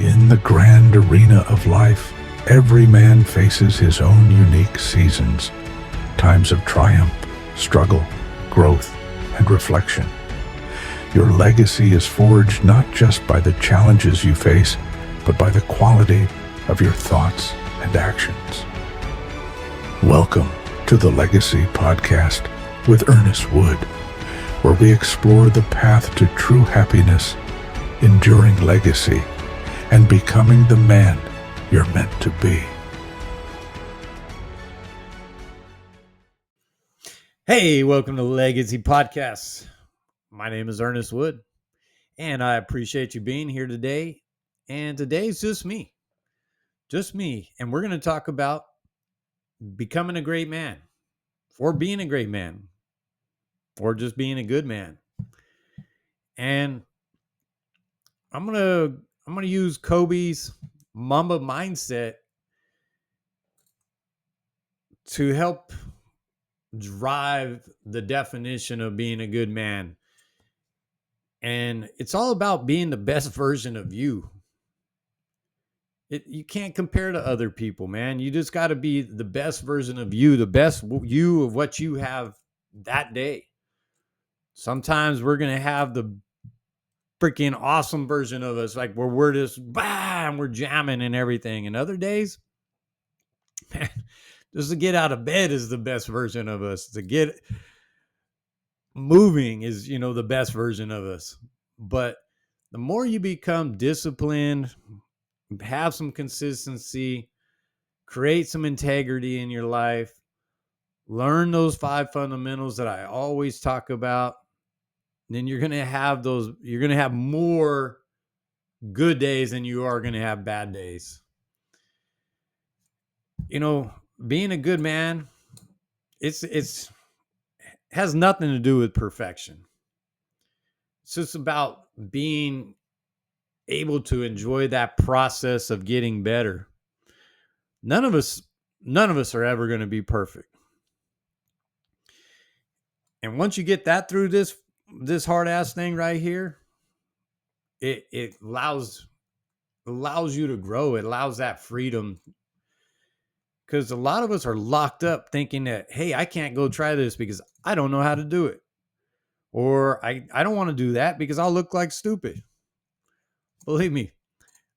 In the grand arena of life, every man faces his own unique seasons, times of triumph, struggle, growth, and reflection. Your legacy is forged not just by the challenges you face, but by the quality of your thoughts and actions. Welcome to the Legacy Podcast with Ernest Wood, where we explore the path to true happiness, enduring legacy, and becoming the man you're meant to be. Hey, welcome to the Legacy Podcast. My name is Ernest Wood, and I appreciate you being here today. And today's just me, and we're going to talk about becoming a great man, or being a great man, or just being a good man. And I'm gonna use Kobe's Mamba Mindset to help drive the definition of being a good man. And it's all about being the best version of you. You can't compare to other people, man. You just got to be the best version of you, the best you of what you have that day. Sometimes we're going to have the freaking awesome version of us, like where we're just, bam, we're jamming and everything. And other days, man, just to get out of bed is the best version of us. To get moving is, the best version of us. But the more you become disciplined, have some consistency, create some integrity in your life, learn those 5 fundamentals that I always talk about, then you're going to have more good days than you are going to have bad days. Being a good man, it's has nothing to do with perfection. It's just about being able to enjoy that process of getting better. None of us are ever going to be perfect. And once you get that through this hard ass thing right here, it allows you to grow. It allows that freedom. Because a lot of us are locked up thinking that, hey, I can't go try this because I don't know how to do it. Or I don't want to do that because I'll look like stupid. Believe me,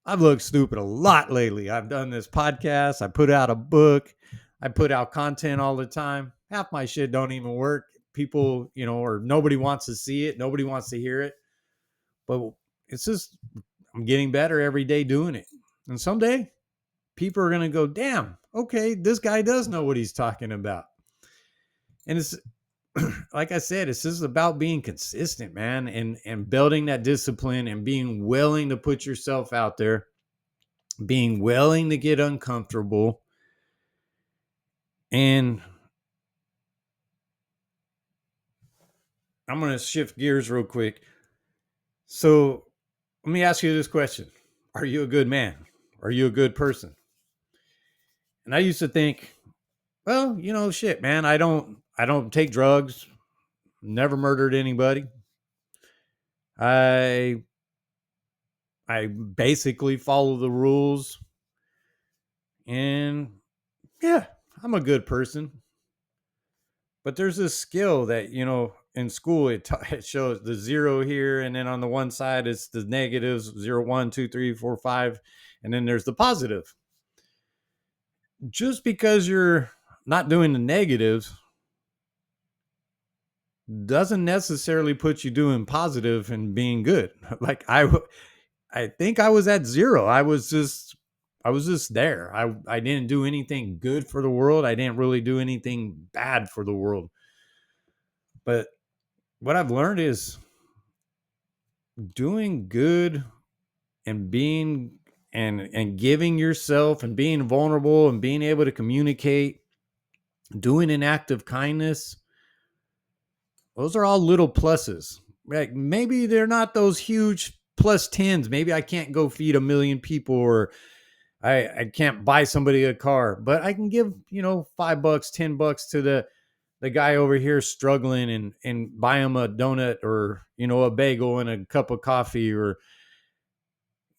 I've looked stupid a lot lately. I've done this podcast. I put out a book. I put out content all the time. Half my shit don't even work. People, or nobody wants to see it. Nobody wants to hear it. But it's just, I'm getting better every day doing it. And someday people are going to go, damn, okay, this guy does know what he's talking about. And it's, like I said, it's just about being consistent, man, and building that discipline and being willing to put yourself out there, being willing to get uncomfortable. And I'm going to shift gears real quick. So let me ask you this question. Are you a good man? Are you a good person? And I used to think, well, shit, man, I don't take drugs, never murdered anybody. I basically follow the rules. And yeah, I'm a good person. But there's this skill that, in school, it shows the 0 here. And then on the one side, it's the negatives, 0, 1, 2, 3, 4, 5. And then there's the positive. Just because you're not doing the negatives doesn't necessarily put you doing positive and being good. Like I think I was at 0. I was just there. I didn't do anything good for the world. I didn't really do anything bad for the world. But what I've learned is doing good and being and giving yourself and being vulnerable and being able to communicate, doing an act of kindness. Those are all little pluses. Like maybe they're not those huge plus 10s. Maybe I can't go feed 1 million people, or I can't buy somebody a car, but I can give, $5, $10 to the guy over here struggling and buy him a donut or, a bagel and a cup of coffee, or,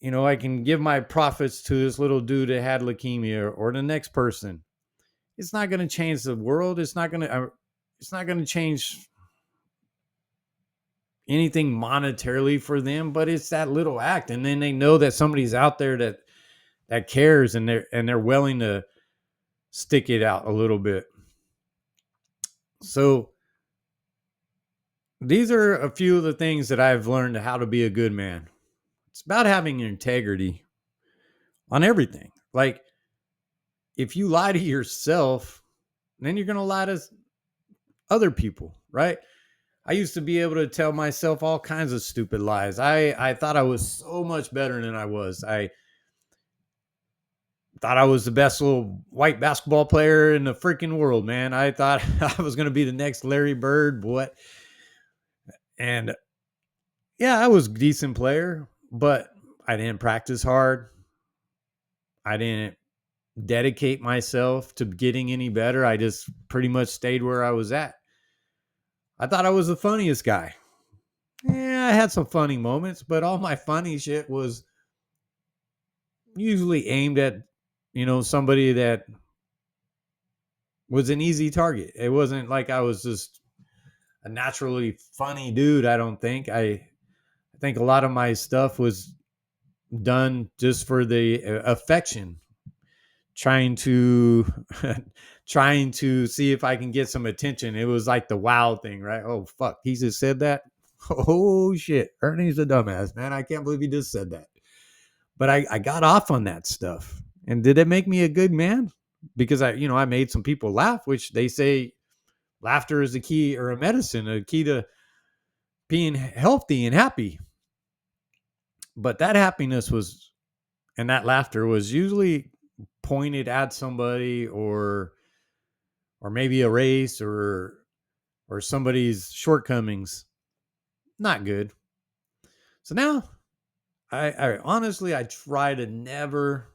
I can give my profits to this little dude that had leukemia or the next person. It's not going to change the world. It's not going to change anything monetarily for them, but it's that little act. And then they know that somebody's out there that cares, and they're willing to stick it out a little bit. So these are a few of the things that I've learned how to be a good man. It's about having integrity on everything. Like, if you lie to yourself, then you're going to lie to other people, right? I used to be able to tell myself all kinds of stupid lies. I thought I was so much better than I was. I thought I was the best little white basketball player in the freaking world, man. I thought I was going to be the next Larry Bird, what? And yeah, I was a decent player, but I didn't practice hard. I didn't dedicate myself to getting any better. I just pretty much stayed where I was at. I thought I was the funniest guy. Yeah, I had some funny moments, but all my funny shit was usually aimed at, somebody that was an easy target. It wasn't like I was just a naturally funny dude. I don't think. I think a lot of my stuff was done just for the affection, trying to trying to see if I can get some attention. It was like the wow thing, right? Oh fuck, he just said that. Oh shit, Ernie's a dumbass, man. I can't believe he just said that. But I got off on that stuff. And did it make me a good man? Because I made some people laugh, which they say laughter is a key, or a medicine, a key to being healthy and happy. But that happiness was, and that laughter was usually pointed at somebody, or maybe a race, or somebody's shortcomings. Not good. So now I honestly, I try to never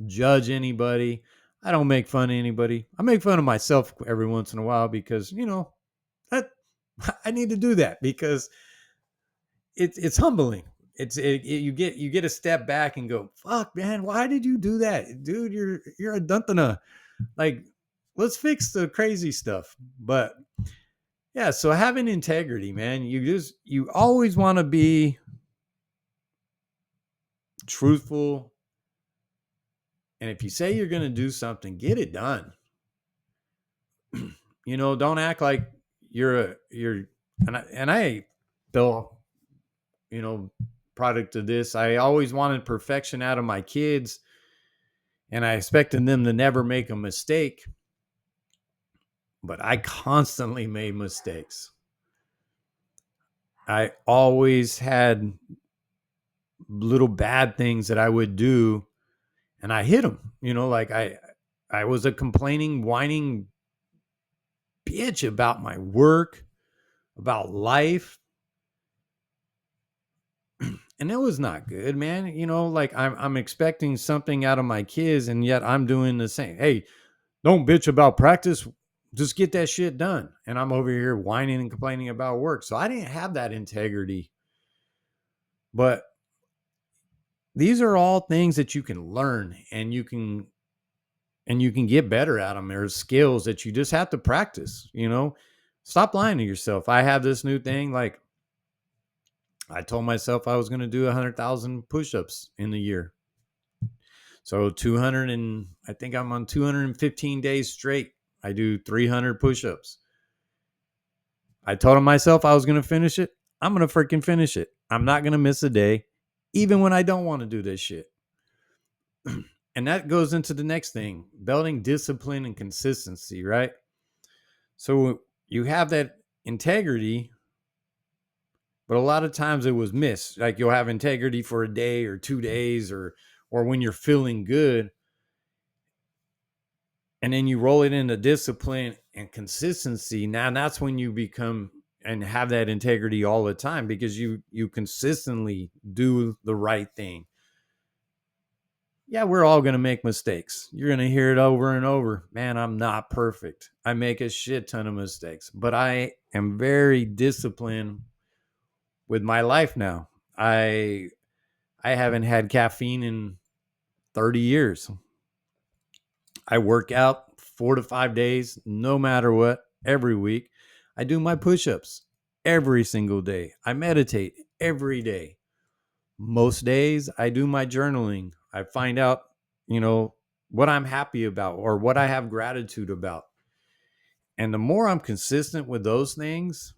judge anybody. I don't make fun of anybody. I make fun of myself every once in a while because, that I need to do that because it's humbling. You get a step back and go, fuck, man, why did you do that, dude? You're a duntana. Like, let's fix the crazy stuff. But yeah, so having integrity, man, you always want to be truthful. And if you say you're going to do something, get it done. Don't act like you're and I feel, product of this. I always wanted perfection out of my kids, and I expected them to never make a mistake, but I constantly made mistakes. I always had little bad things that I would do, and I hit them. Like I was a complaining, whining bitch about my work, about life. And it was not good, man. Like I'm expecting something out of my kids, and yet I'm doing the same. Hey, don't bitch about practice. Just get that shit done. And I'm over here whining and complaining about work. So I didn't have that integrity. But these are all things that you can learn, and you can get better at them. There's skills that you just have to practice. Stop lying to yourself. I have this new thing. Like, I told myself I was going to do 100,000 push-ups in the year. So 200, and I think I'm on 215 days straight. I do 300 push-ups. I told myself I was going to finish it. I'm going to freaking finish it. I'm not going to miss a day, even when I don't want to do this shit. And that goes into the next thing, building discipline and consistency, right? So you have that integrity, but a lot of times it was missed. Like, you'll have integrity for a day or 2 days, or when you're feeling good, and then you roll it into discipline and consistency. Now that's when you become and have that integrity all the time, because you consistently do the right thing. Yeah, we're all going to make mistakes. You're going to hear it over and over. Man, I'm not perfect. I make a shit ton of mistakes, but I am very disciplined with my life now. I I haven't had caffeine in 30 years. I work out 4 to 5 days, no matter what, every week. I do my push ups every single day. I meditate every day. Most days, I do my journaling. I find out, you know, what I'm happy about or what I have gratitude about. And the more I'm consistent with those things,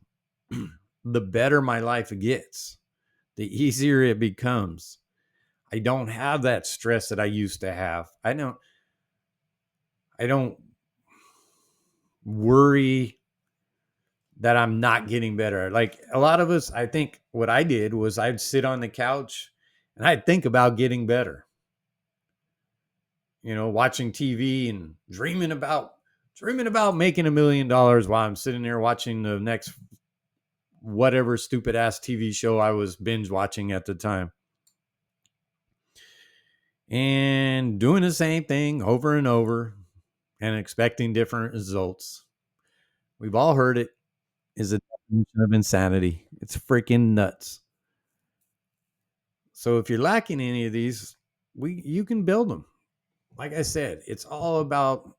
the better my life gets, the easier it becomes. I don't have that stress that I used to have. I don't worry that I'm not getting better. Like a lot of us, I think what I did was I'd sit on the couch and I'd think about getting better. Watching TV and dreaming about making $1 million while I'm sitting there watching the next whatever stupid ass TV show I was binge watching at the time. And doing the same thing over and over and expecting different results. We've all heard it is a definition of insanity. It's freaking nuts. So if you're lacking any of these, you can build them. Like I said, it's all about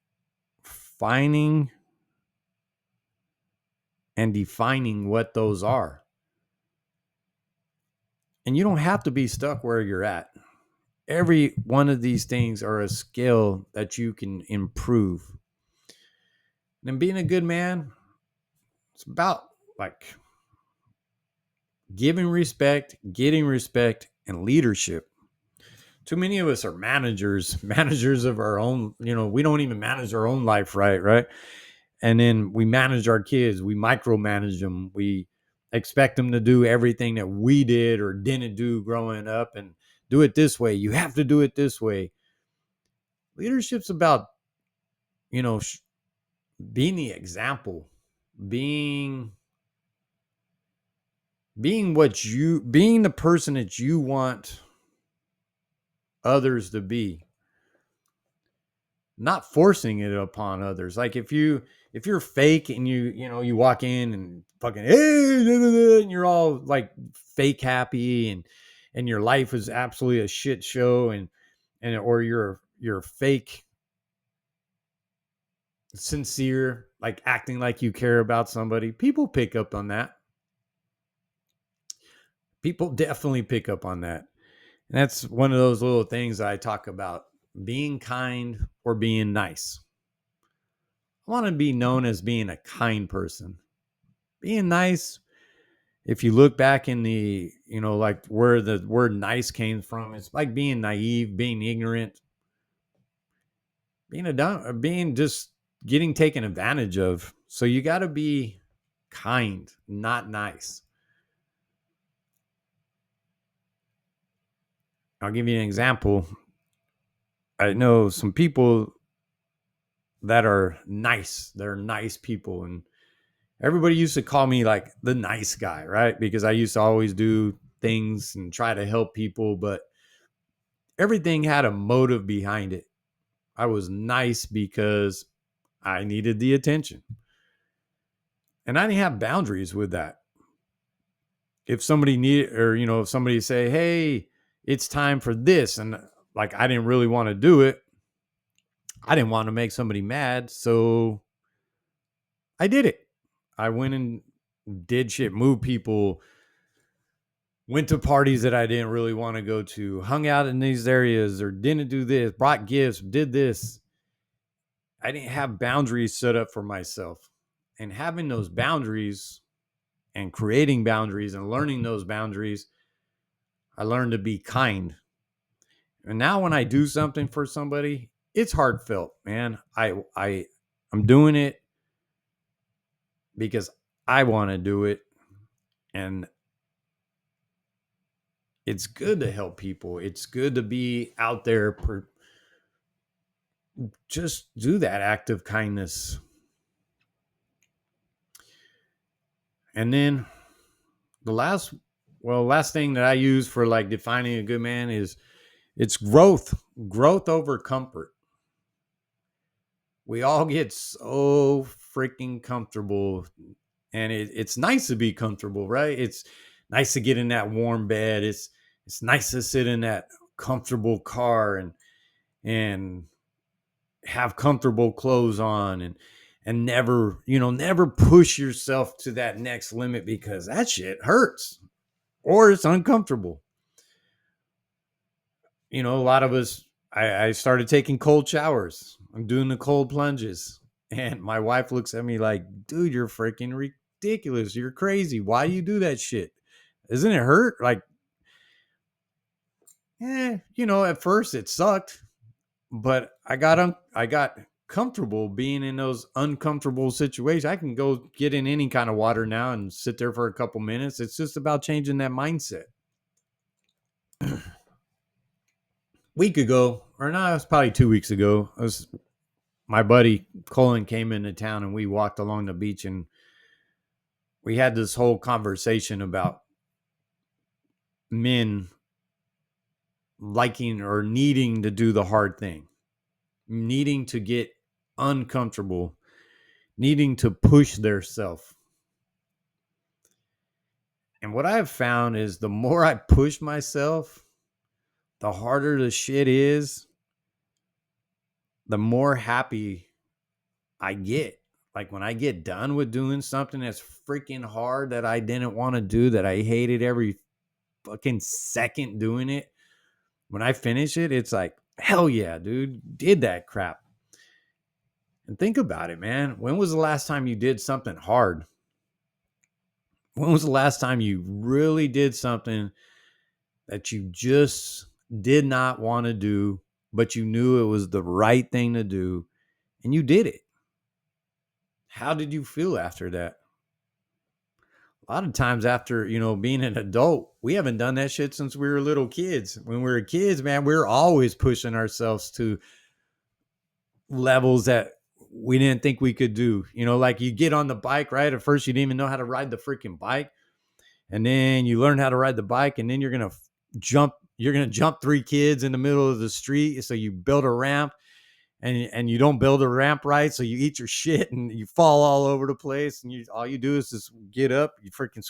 finding and defining what those are. And you don't have to be stuck where you're at. Every one of these things are a skill that you can improve. And being a good man, it's about like giving respect, getting respect, and leadership. Too many of us are managers of our own. We don't even manage our own life right? And then we manage our kids, we micromanage them, we expect them to do everything that we did or didn't do growing up and do it this way. You have to do it this way. Leadership's about, you know, being the example, being being the person that you want others to be, not forcing it upon others. Like if you're fake and you walk in and fucking hey, and you're all like fake happy and your life is absolutely a shit show and or you're fake sincere, like acting like you care about somebody, people pick up on that. People definitely pick up on that. And that's one of those little things that I talk about, being kind or being nice. I want to be known as being a kind person. Being nice, if you look back in the, like where the word nice came from, it's like being naive, being ignorant, being just getting taken advantage of. So you got to be kind, not nice. I'll give you an example. I know some people that are nice. They're nice people. And everybody used to call me like the nice guy, right? Because I used to always do things and try to help people, but everything had a motive behind it. I was nice because I needed the attention. And I didn't have boundaries with that. If somebody if somebody say, "Hey, it's time for this," and like I didn't really want to do it, I didn't want to make somebody mad, so I did it. I went and did shit, moved people, went to parties that I didn't really want to go to, hung out in these areas, or didn't do this, brought gifts, did this. I didn't have boundaries set up for myself. And having those boundaries and creating boundaries and learning those boundaries, I learned to be kind. And now when I do something for somebody, it's heartfelt, man. I'm doing it because I want to do it. And it's good to help people. It's good to be out there. Just do that act of kindness. And then the last thing that I use for like defining a good man is it's growth over comfort. We all get so freaking comfortable, and it's nice to be comfortable, right? It's nice to get in that warm bed. It's nice to sit in that comfortable car and have comfortable clothes on and never, never push yourself to that next limit because that shit hurts or it's uncomfortable. A lot of us, I started taking cold showers. I'm doing the cold plunges. And my wife looks at me like, dude, you're freaking ridiculous. You're crazy. Why do you do that shit? Doesn't it hurt? Like, at first it sucked, but I got comfortable being in those uncomfortable situations. I can go get in any kind of water now and sit there for a couple minutes. It's just about changing that mindset. Week ago, or no, it was probably 2 weeks ago. My buddy Colin came into town and we walked along the beach and we had this whole conversation about men liking or needing to do the hard thing, needing to get uncomfortable, needing to push their self. And what I've found is the more I push myself, the harder the shit is, the more happy I get. Like when I get done with doing something that's freaking hard that I didn't want to do, that I hated every fucking second doing it, when I finish it, it's like, hell yeah, dude, did that crap. And think about it, man. When was the last time you did something hard? When was the last time you really did something that you just did not want to do, but you knew it was the right thing to do and you did it? How did you feel after that? A lot of times after, being an adult, we haven't done that shit since we were little kids. When we were kids, man, we were always pushing ourselves to levels that we didn't think we could do. Like you get on the bike, right? At first, you didn't even know how to ride the freaking bike. And then you learn how to ride the bike, and then you're going to jump three kids in the middle of the street. So you build a ramp and you don't build a ramp right. So you eat your shit and you fall all over the place. And all you do is just get up, you freaking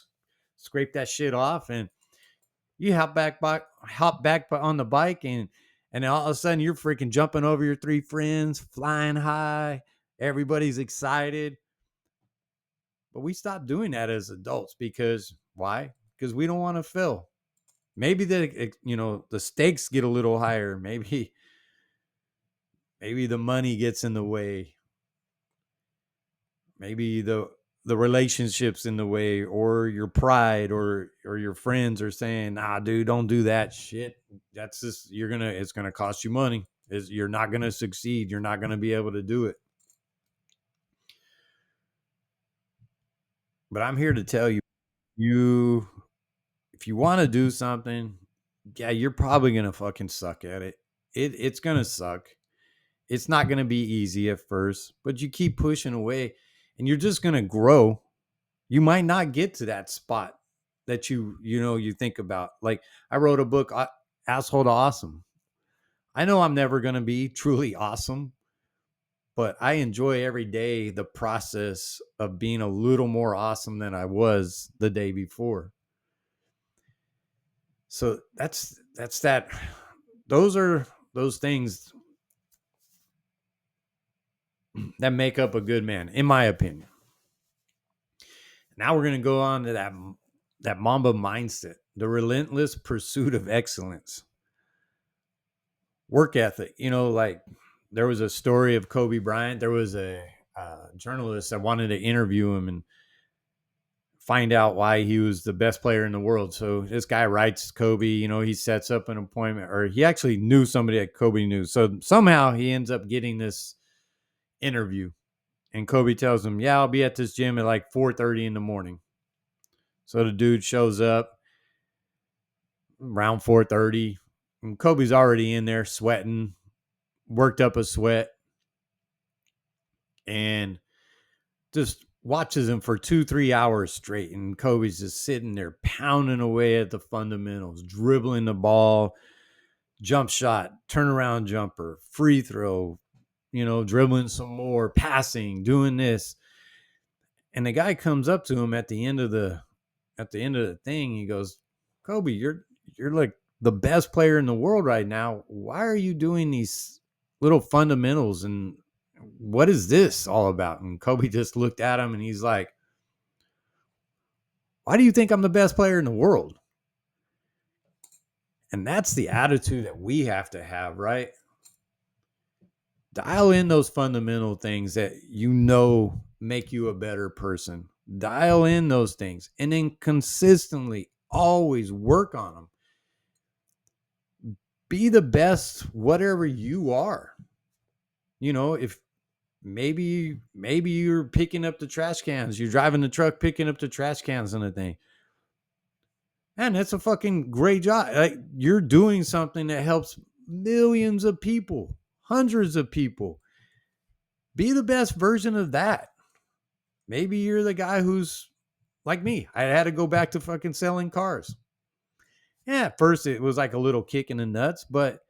scrape that shit off, and you hop back on the bike, and all of a sudden you're freaking jumping over your three friends, flying high. Everybody's excited. But we stopped doing that as adults because why? Because we don't want to fail. Maybe the stakes get a little higher. Maybe the money gets in the way. Maybe the relationships in the way, or your pride, or your friends are saying, nah, dude, don't do that shit. That's just it's gonna cost you money. You're not gonna succeed. You're not gonna be able to do it. But I'm here to tell you, you if you want to do something, yeah, you're probably gonna fucking suck at it. It's gonna suck. It's not gonna be easy at first, but you keep pushing away, and you're just gonna grow. You might not get to that spot that you think about. Like I wrote a book, Asshole to Awesome. I know I'm never gonna be truly awesome, but I enjoy every day the process of being a little more awesome than I was the day before. So that's that. Those are those things that make up a good man, in my opinion. Now we're going to go on to that Mamba mindset, the relentless pursuit of excellence, work ethic. Like there was a story of Kobe Bryant. There was a journalist that wanted to interview him and find out why he was the best player in the world. So this guy writes Kobe, he sets up an appointment, or he actually knew somebody that Kobe knew. So somehow he ends up getting this interview. And Kobe tells him, yeah, I'll be at this gym at like 4:30 in the morning. So the dude shows up around 4:30. And Kobe's already in there sweating, worked up a sweat, and just watches him for 2-3 hours straight. And Kobe's just sitting there pounding away at the fundamentals, dribbling the ball, jump shot, turnaround jumper, free throw, dribbling some more, passing, doing this. And the guy comes up to him at the end of the thing. He goes, Kobe, you're like the best player in the world right now, why are you doing these little fundamentals? And what is this all about? And Kobe just looked at him and he's like, why do you think I'm the best player in the world? And that's the attitude that we have to have, right? Dial in those fundamental things that make you a better person. Dial in those things and then consistently always work on them. Be the best, whatever you are. If maybe you're picking up the trash cans, you're driving the truck, picking up the trash cans and the thing. And that's a fucking great job. Like, you're doing something that helps millions of people, hundreds of people. Be the best version of that. Maybe you're the guy who's like me. I had to go back to fucking selling cars. Yeah, at first it was like a little kick in the nuts, but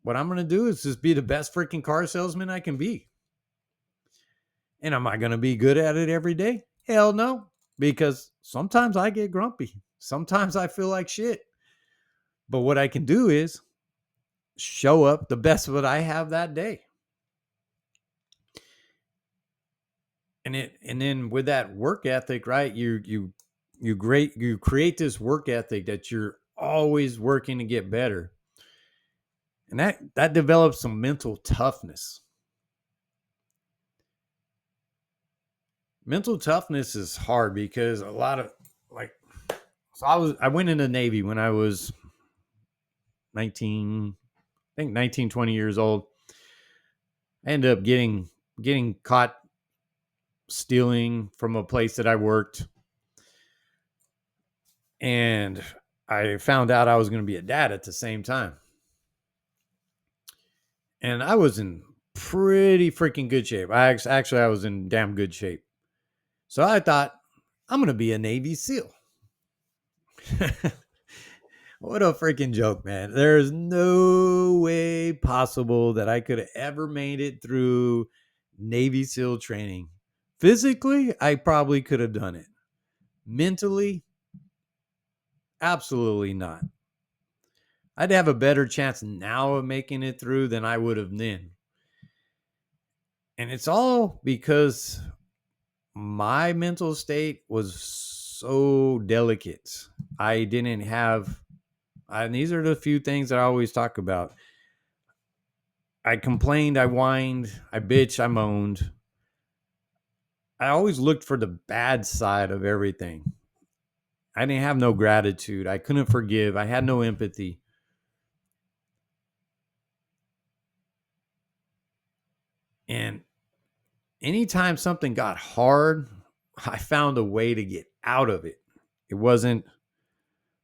what I'm going to do is just be the best freaking car salesman I can be. And am I going to be good at it every day? Hell no. Because sometimes I get grumpy. Sometimes I feel like shit. But what I can do is show up the best of what I have that day. And then with that work ethic, right? You create this work ethic that you're always working to get better. And that develops some mental toughness. Mental toughness is hard because a lot of I went in the Navy when I was 19, I think 19, 20 years old. I ended up getting caught stealing from a place that I worked. And I found out I was going to be a dad at the same time. And I was in pretty freaking good shape. I was in damn good shape. So I thought, I'm going to be a Navy SEAL. What a freaking joke, man. There's no way possible that I could have ever made it through Navy SEAL training. Physically, I probably could have done it. Mentally, absolutely not. I'd have a better chance now of making it through than I would have then. And it's all because my mental state was so delicate. I didn't have, and these are the few things that I always talk about. I complained, I whined, I bitched, I moaned. I always looked for the bad side of everything. I didn't have no gratitude. I couldn't forgive. I had no empathy. And anytime something got hard, I found a way to get out of it. It wasn't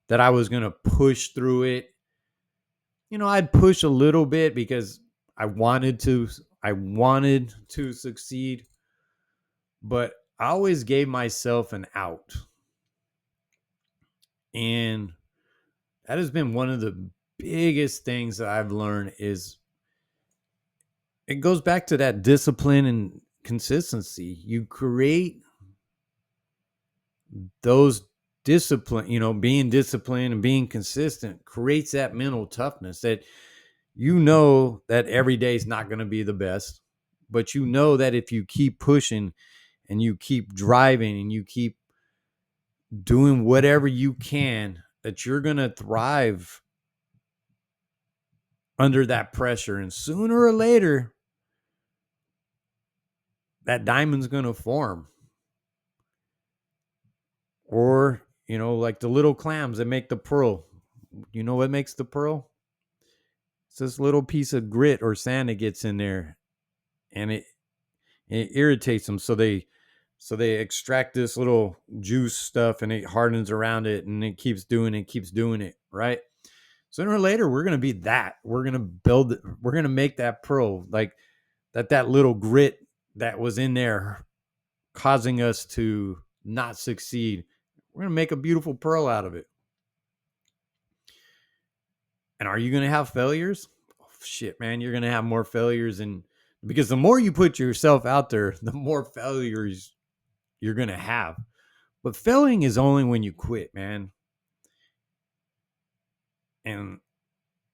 that I was going to push through it. I'd push a little bit because I wanted to succeed, but I always gave myself an out. And that has been one of the biggest things that I've learned is it goes back to that discipline and consistency. You create those discipline, being disciplined and being consistent creates that mental toughness that that every day is not going to be the best, but that if you keep pushing and you keep driving and you keep doing whatever you can, that you're going to thrive under that pressure. And sooner or later, that diamond's going to form. Or, like the little clams that make the pearl. You know what makes the pearl? It's this little piece of grit or sand that gets in there, and it irritates them. So they extract this little juice stuff, and it hardens around it, and it keeps doing it, right? Sooner or later, we're gonna be that. We're gonna make that pearl, like that little grit that was in there, causing us to not succeed. We're gonna make a beautiful pearl out of it. And are you going to have failures? Oh, shit, man, you're going to have more failures. And because the more you put yourself out there, the more failures you're going to have. But failing is only when you quit, man. And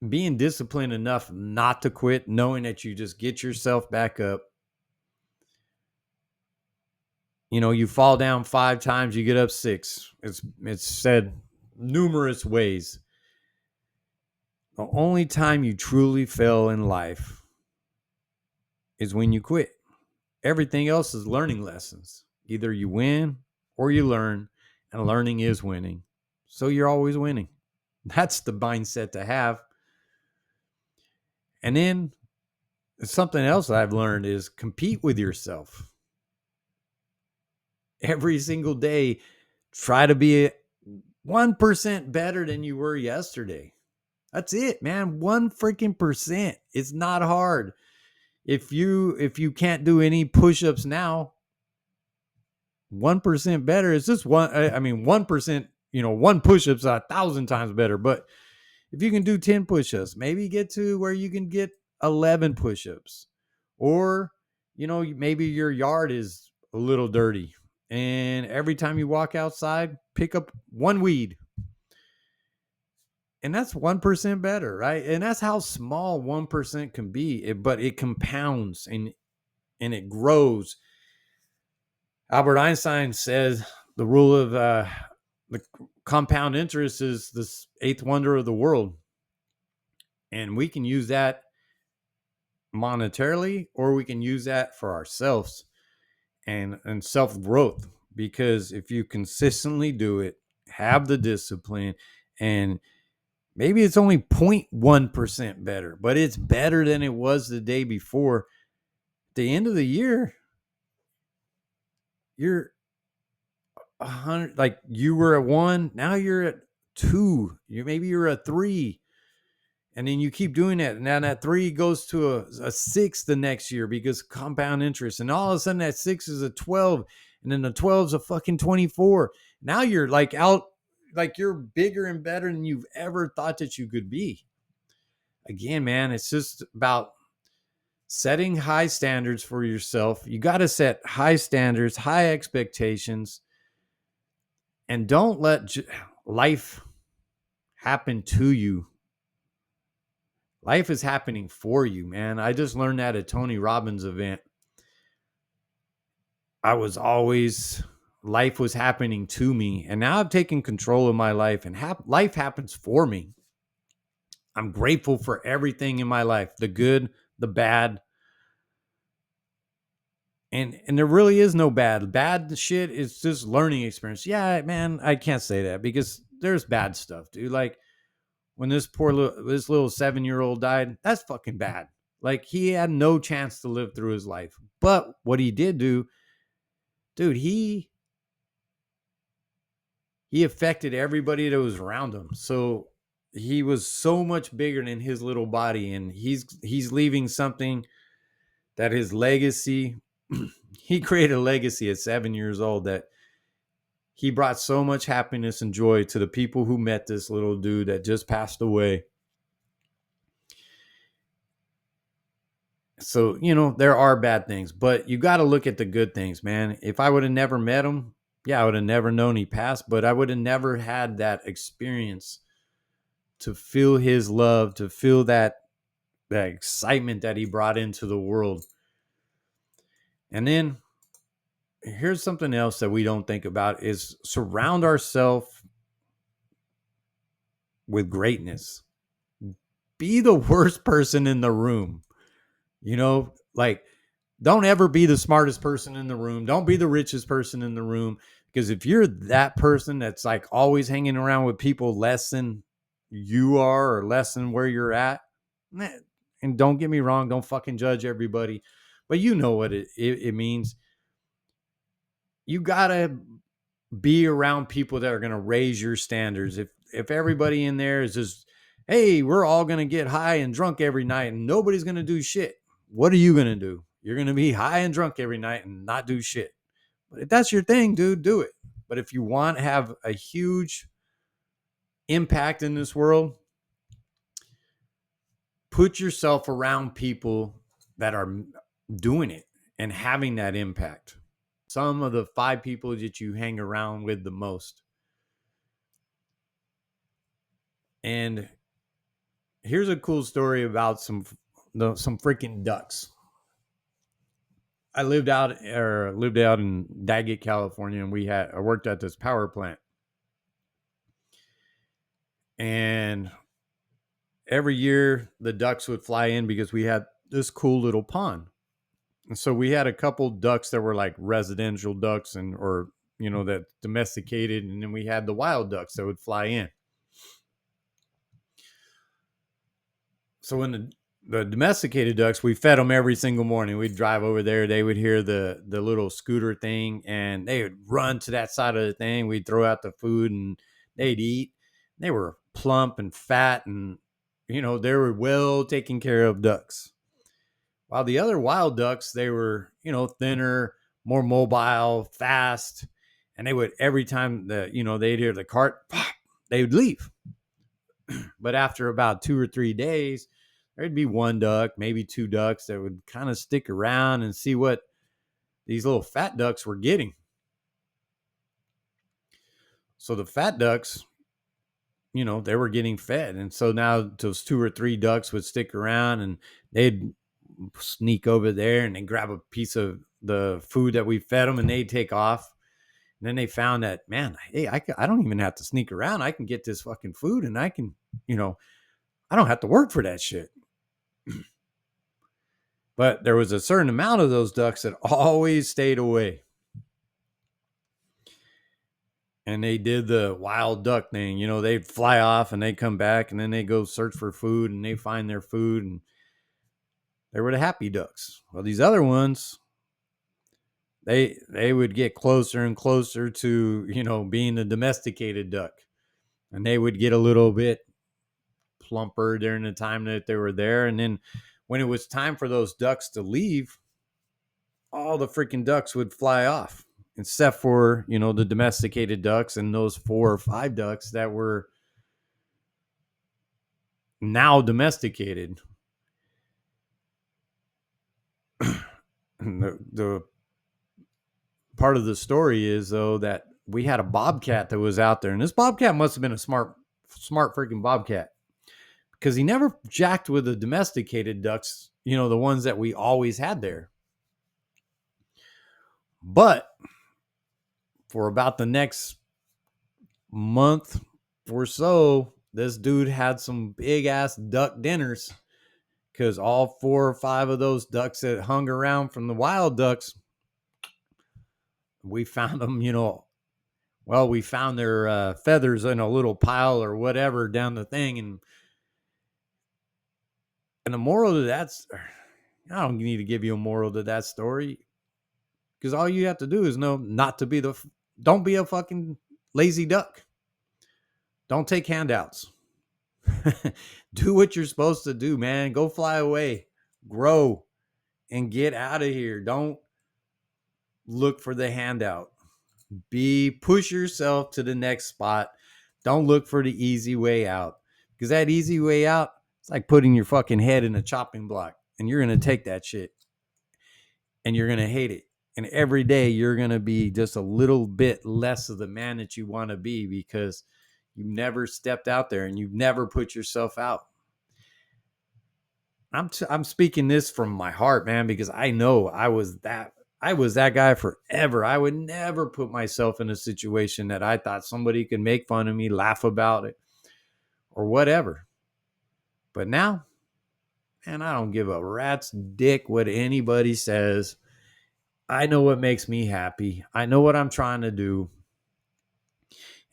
being disciplined enough not to quit, knowing that you just get yourself back up. You fall down 5 times, you get up 6. It's said numerous ways. The only time you truly fail in life is when you quit. Everything else is learning lessons. Either you win or you learn, and learning is winning. So you're always winning. That's the mindset to have. And then something else I've learned is compete with yourself. Every single day, try to be 1% better than you were yesterday. That's it, man. 1 freaking %. It's not hard. If you can't do any push-ups now, 1% better. It's just one. I mean, 1%. One push-up's 1,000 times better. But if you can do 10 push-ups, maybe get to where you can get 11 push-ups, or maybe your yard is a little dirty, and every time you walk outside, pick up one weed. And that's 1% better, right? And that's how small 1% can be, but it compounds and it grows. Albert Einstein says the rule of the compound interest is the eighth wonder of the world. And we can use that monetarily, or we can use that for ourselves and self-growth. Because if you consistently do it, have the discipline, and maybe it's only 0.1% better, but it's better than it was the day before. At the end of the year, you're 100. Like, you were at 1, now you're at 2. Maybe you're at 3, and then you keep doing that. And now that 3 goes to a 6 the next year, because compound interest. And all of a sudden that 6 is a 12, and then the 12 is a fucking 24. Now you're like out, like you're bigger and better than you've ever thought that you could be. Again, man, it's just about setting high standards for yourself. You got to set high standards, high expectations, and don't let life happen to you. Life is happening for you, man. I just learned that at Tony Robbins' event. Life was happening to me, and now I've taken control of my life, and life happens for me. I'm grateful for everything in my life, the good, the bad. And there really is no bad shit. It's just learning experience. Yeah, man, I can't say that, because there's bad stuff, dude. Like, when this little 7-year-old died, that's fucking bad. Like, he had no chance to live through his life. But what he did do, dude, he affected everybody that was around him. So he was so much bigger than his little body, and he's leaving something that his legacy. He created a legacy at 7 years old that he brought so much happiness and joy to the people who met this little dude that just passed away. So, there are bad things, but you got to look at the good things, man. If I would have never met him, I would have never known he passed, but I would have never had that experience to feel his love, to feel that excitement that he brought into the world. And then here's something else that we don't think about, is surround ourselves with greatness. Be the worst person in the room. Like, don't ever be the smartest person in the room. Don't be the richest person in the room. Because if you're that person that's like always hanging around with people less than you are, or less than where you're at, and don't get me wrong, don't fucking judge everybody, but you know what it means. You gotta be around people that are gonna raise your standards. If everybody in there is just, hey, we're all gonna get high and drunk every night and nobody's gonna do shit, what are you gonna do? You're gonna be high and drunk every night and not do shit. But if that's your thing, dude, do it. But if you want to have a huge impact in this world, put yourself around people that are doing it and having that impact. Some of the 5 people that you hang around with the most. And Here's a cool story about some freaking ducks. I lived out in Daggett, California, and I worked at this power plant. And every year the ducks would fly in because we had this cool little pond. And so we had a couple ducks that were like residential ducks and or that domesticated, and then we had the wild ducks that would fly in. So when the domesticated ducks, we fed them every single morning. We'd drive over there. They would hear the little scooter thing, and they would run to that side of the thing. We'd throw out the food, and they'd eat. They were plump and fat, and they were well taken care of ducks. While the other wild ducks, they were thinner, more mobile, fast, and they would every time they'd hear the cart, they would leave. But after about 2 or 3 days, there'd be one duck, maybe two ducks that would kind of stick around and see what these little fat ducks were getting. So the fat ducks, they were getting fed. And so now those 2 or 3 ducks would stick around and they'd sneak over there and they'd grab a piece of the food that we fed them and they'd take off. And then they found that, man, hey, I don't even have to sneak around. I can get this fucking food and I can, I don't have to work for that shit. But there was a certain amount of those ducks that always stayed away. And they did the wild duck thing. They'd fly off and they'd come back and then they go search for food and they find their food. And they were the happy ducks. Well, these other ones, they would get closer and closer to, being the domesticated duck. And they would get a little bit plumper during the time that they were there. And then when it was time for those ducks to leave, all the freaking ducks would fly off, except for, the domesticated ducks and those 4 or 5 ducks that were now domesticated. The part of the story is, though, that we had a bobcat that was out there, and this bobcat must have been a smart freaking bobcat, because he never jacked with the domesticated ducks, the ones that we always had there. But for about the next month or so, this dude had some big ass duck dinners, because all 4 or 5 of those ducks that hung around from the wild ducks, we found them, we found their feathers in a little pile or whatever down the thing. And the moral to that's, I don't need to give you a moral to that story, because all you have to do is know not to be don't be a fucking lazy duck. Don't take handouts. Do what you're supposed to do, man. Go fly away, grow, and get out of here. Don't look for the handout. Push yourself to the next spot. Don't look for the easy way out, because that easy way out, it's like putting your fucking head in a chopping block, and you're going to take that shit and you're going to hate it. And every day you're going to be just a little bit less of the man that you want to be, because you never stepped out there and you've never put yourself out. I'm speaking this from my heart, man, because I know I was that guy forever. I would never put myself in a situation that I thought somebody could make fun of me, laugh about it, or whatever. But now, man, I don't give a rat's dick what anybody says. I know what makes me happy. I know what I'm trying to do.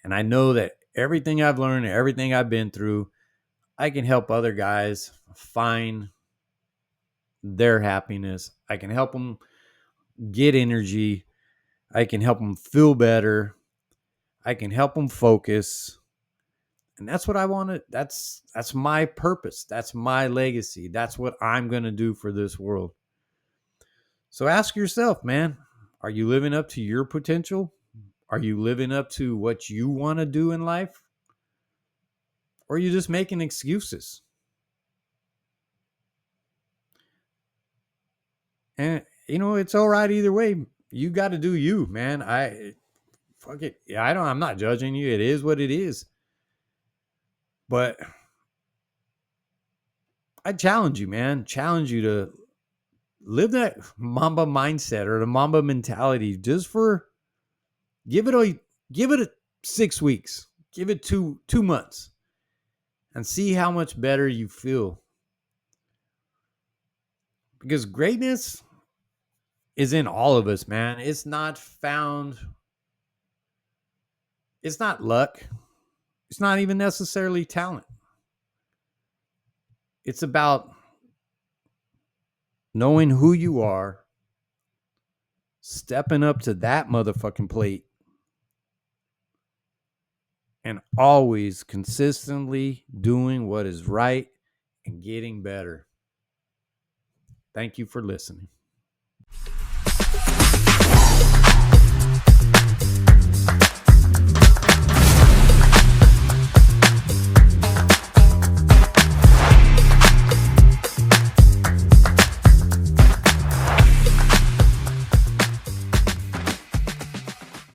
And I know that everything I've learned, everything I've been through, I can help other guys find their happiness. I can help them get energy. I can help them feel better. I can help them focus. And that's what I want to, that's my purpose. That's my legacy. That's what I'm going to do for this world. So ask yourself, man, are you living up to your potential? Are you living up to what you want to do in life? Or are you just making excuses? And, it's all right either way. You got to do you, man. Fuck it. Yeah, I'm not judging you. It is what it is. But I challenge you, man. Challenge you to live that Mamba mindset or the Mamba mentality just for give it a give it a 6 weeks. Give it 2 months and see how much better you feel. Because greatness is in all of us, man. It's not found, it's not luck. It's not even necessarily talent. It's about knowing who you are, stepping up to that motherfucking plate, and always consistently doing what is right and getting better. Thank you for listening.